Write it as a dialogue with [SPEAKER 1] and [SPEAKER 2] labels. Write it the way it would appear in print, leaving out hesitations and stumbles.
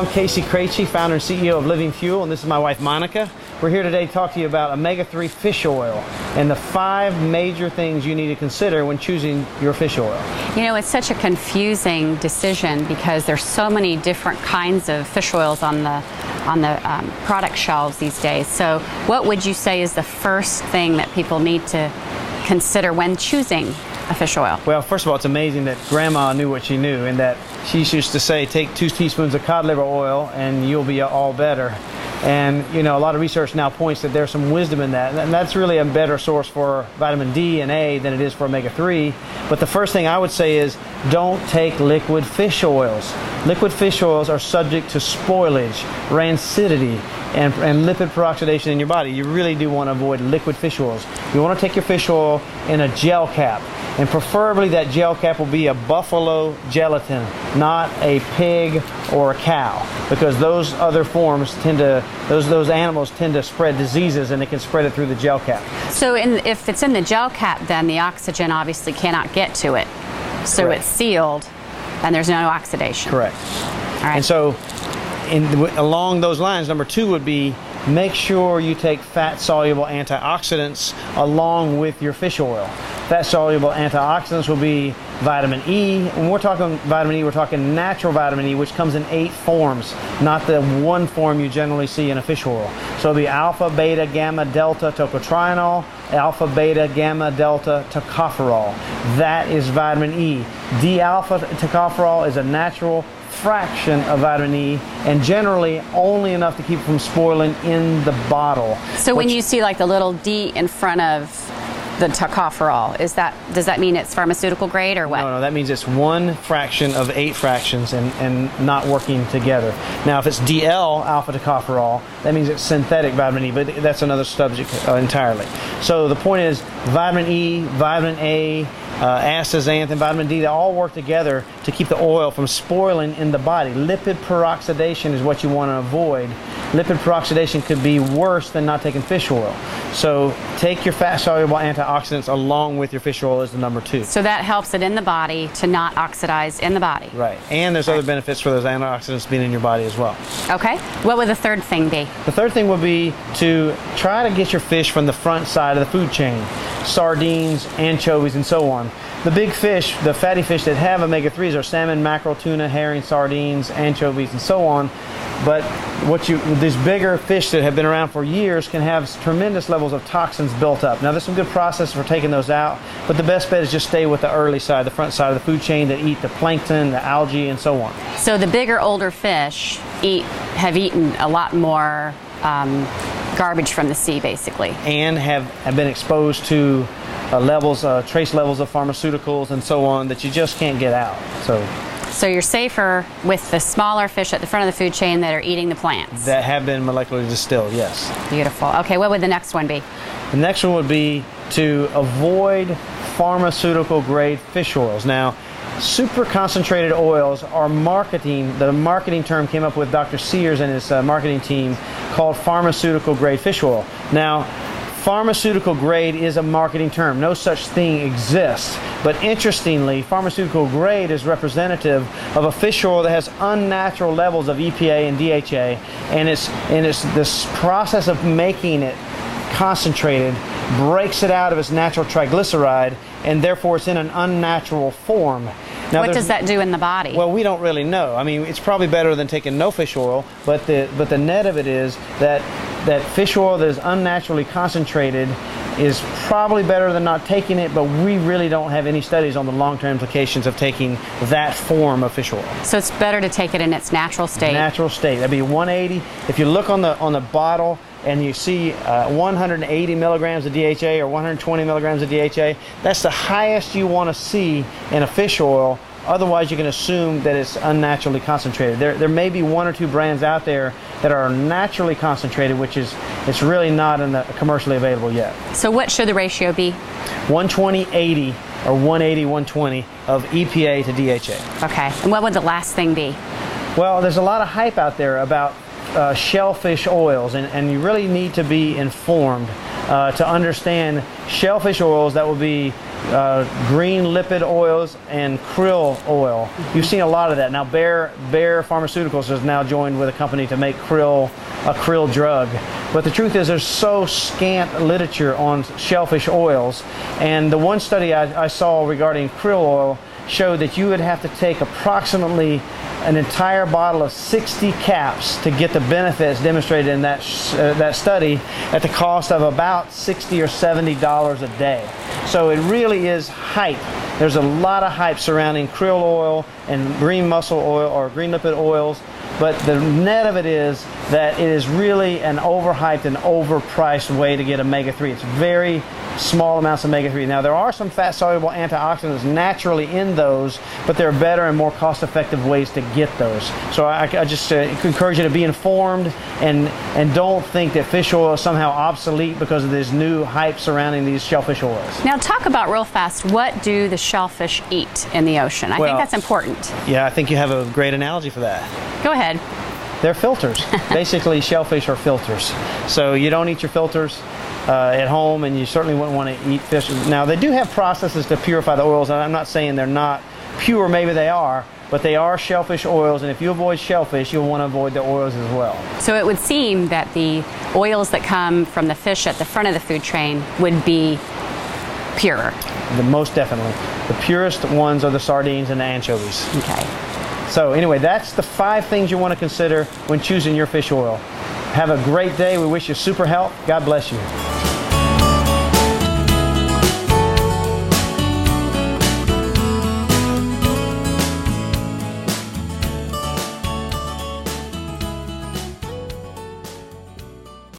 [SPEAKER 1] I'm Monica Craichy, founder and CEO of Living Fuel, and this is my wife Monica. We're here today to talk to you about omega-3 fish oil and the 5 major things you need to consider when choosing your fish oil.
[SPEAKER 2] You know, it's such a confusing decision because there's so many different kinds of fish oils on the product shelves these days. So what would you say is the first thing that people need to consider when choosing a fish oil?
[SPEAKER 1] Well, first of all, it's amazing that Grandma knew what she knew, and that she used to say, take 2 teaspoons of cod liver oil and you'll be all better. And, you know, a lot of research now points that there's some wisdom in that. And that's really a better source for vitamin D and A than it is for omega-3. But the first thing I would say is don't take liquid fish oils. Liquid fish oils are subject to spoilage, rancidity, and lipid peroxidation in your body. You really do want to avoid liquid fish oils. You want to take your fish oil in a gel cap. And preferably that gel cap will be a buffalo gelatin, not a pig or a cow, because those other forms tend to, those animals tend to spread diseases, and they can spread it through the gel cap.
[SPEAKER 2] So if it's in the gel cap, then the oxygen obviously cannot get to it. So
[SPEAKER 1] Correct.
[SPEAKER 2] It's sealed and there's no oxidation.
[SPEAKER 1] Correct.
[SPEAKER 2] All right.
[SPEAKER 1] And so along those lines, number 2 would be make sure you take fat-soluble antioxidants along with your fish oil. Fat-soluble antioxidants will be vitamin E. When we're talking vitamin E, we're talking natural vitamin E, which comes in 8 forms, not the 1 form you generally see in a fish oil. So it'll be alpha, beta, gamma, delta tocotrienol, alpha, beta, gamma, delta tocopherol. That is vitamin E. D-alpha tocopherol is a natural fraction of vitamin E, and generally only enough to keep it from spoiling in the bottle.
[SPEAKER 2] So when you see like the little D in front of the tocopherol, does that mean it's pharmaceutical grade or what?
[SPEAKER 1] No, that means it's 1 fraction of 8 fractions and not working together. Now, if it's DL alpha tocopherol, that means it's synthetic vitamin E, but that's another subject entirely. So the point is, vitamin E, vitamin A, astaxanthin, vitamin D, they all work together to keep the oil from spoiling in the body. Lipid peroxidation is what you want to avoid. Lipid peroxidation could be worse than not taking fish oil. So take your fat-soluble antioxidants along with your fish oil as the number 2.
[SPEAKER 2] So that helps it in the body to not oxidize in the body.
[SPEAKER 1] Right. And there's other benefits for those antioxidants being in your body as well.
[SPEAKER 2] Okay. What would the third thing be?
[SPEAKER 1] The third thing would be to try to get your fish from the front side of the food chain. Sardines, anchovies, and so on. The big fish, the fatty fish that have omega-3s are salmon, mackerel, tuna, herring, sardines, anchovies, and so on. But these bigger fish that have been around for years can have tremendous levels of toxins built up. Now, there's some good processes for taking those out, but the best bet is just stay with the early side, the front side of the food chain that eat the plankton, the algae, and so on.
[SPEAKER 2] So the bigger, older fish have eaten a lot more garbage from the sea, basically.
[SPEAKER 1] And have been exposed to trace levels of pharmaceuticals and so on that you just can't get out.
[SPEAKER 2] So you're safer with the smaller fish at the front of the food chain that are eating the plants.
[SPEAKER 1] That have been molecularly distilled, yes.
[SPEAKER 2] Beautiful. Okay, what would the next one be? The
[SPEAKER 1] next one would be to avoid pharmaceutical grade fish oils. Now, super concentrated oils are the marketing term came up with Dr. Sears and his marketing team called pharmaceutical grade fish oil. Now, pharmaceutical grade is a marketing term. No such thing exists. But interestingly, pharmaceutical grade is representative of a fish oil that has unnatural levels of EPA and DHA, and it's this process of making it concentrated breaks it out of its natural triglyceride, and therefore it's in an unnatural form. Now,
[SPEAKER 2] what does that do in the body?
[SPEAKER 1] Well, we don't really know. I mean, it's probably better than taking no fish oil, but the net of it is that fish oil that is unnaturally concentrated is probably better than not taking it, but we really don't have any studies on the long-term implications of taking that form of fish oil.
[SPEAKER 2] So it's better to take it in its natural state?
[SPEAKER 1] Natural state. That'd be 180. If you look on the bottle and you see 180 milligrams of DHA or 120 milligrams of DHA, that's the highest you want to see in a fish oil. Otherwise, you can assume that it's unnaturally concentrated. There may be 1 or 2 brands out there that are naturally concentrated, which is it's really not commercially available yet.
[SPEAKER 2] So what should the ratio be?
[SPEAKER 1] 120-80 or 180-120 of EPA to DHA.
[SPEAKER 2] Okay. And what would the last thing be?
[SPEAKER 1] Well, there's a lot of hype out there about shellfish oils, and you really need to be informed to understand shellfish oils that will be green lipid oils and krill oil. You've seen a lot of that. Now Bayer Pharmaceuticals has now joined with a company to make a krill drug. But the truth is there's so scant literature on shellfish oils, and the one study I saw regarding krill oil showed that you would have to take approximately an entire bottle of 60 caps to get the benefits demonstrated in that study at the cost of about $60 or $70 a day. So it really is hype. There's a lot of hype surrounding krill oil and green mussel oil or green lipid oils, but the net of it is that it is really an overhyped and overpriced way to get omega-3. It's very small amounts of omega-3. Now there are some fat-soluble antioxidants naturally in those, but there are better and more cost-effective ways to get those. So I just encourage you to be informed and don't think that fish oil is somehow obsolete because of this new hype surrounding these shellfish oils.
[SPEAKER 2] Now talk about real fast, what do the shellfish eat in the ocean? I think that's important.
[SPEAKER 1] Yeah, I think you have a great analogy for that.
[SPEAKER 2] Go ahead.
[SPEAKER 1] They're filters. Basically, shellfish are filters. So you don't eat your filters at home, and you certainly wouldn't want to eat fish. Now, they do have processes to purify the oils, and I'm not saying they're not pure. Maybe they are, but they are shellfish oils, and if you avoid shellfish, you'll want to avoid the oils as well.
[SPEAKER 2] So it would seem that the oils that come from the fish at the front of the food train would be purer.
[SPEAKER 1] Most definitely. The purest ones are the sardines and the anchovies.
[SPEAKER 2] Okay.
[SPEAKER 1] So anyway, that's the 5 things you want to consider when choosing your fish oil. Have a great day. We wish you super health. God bless you.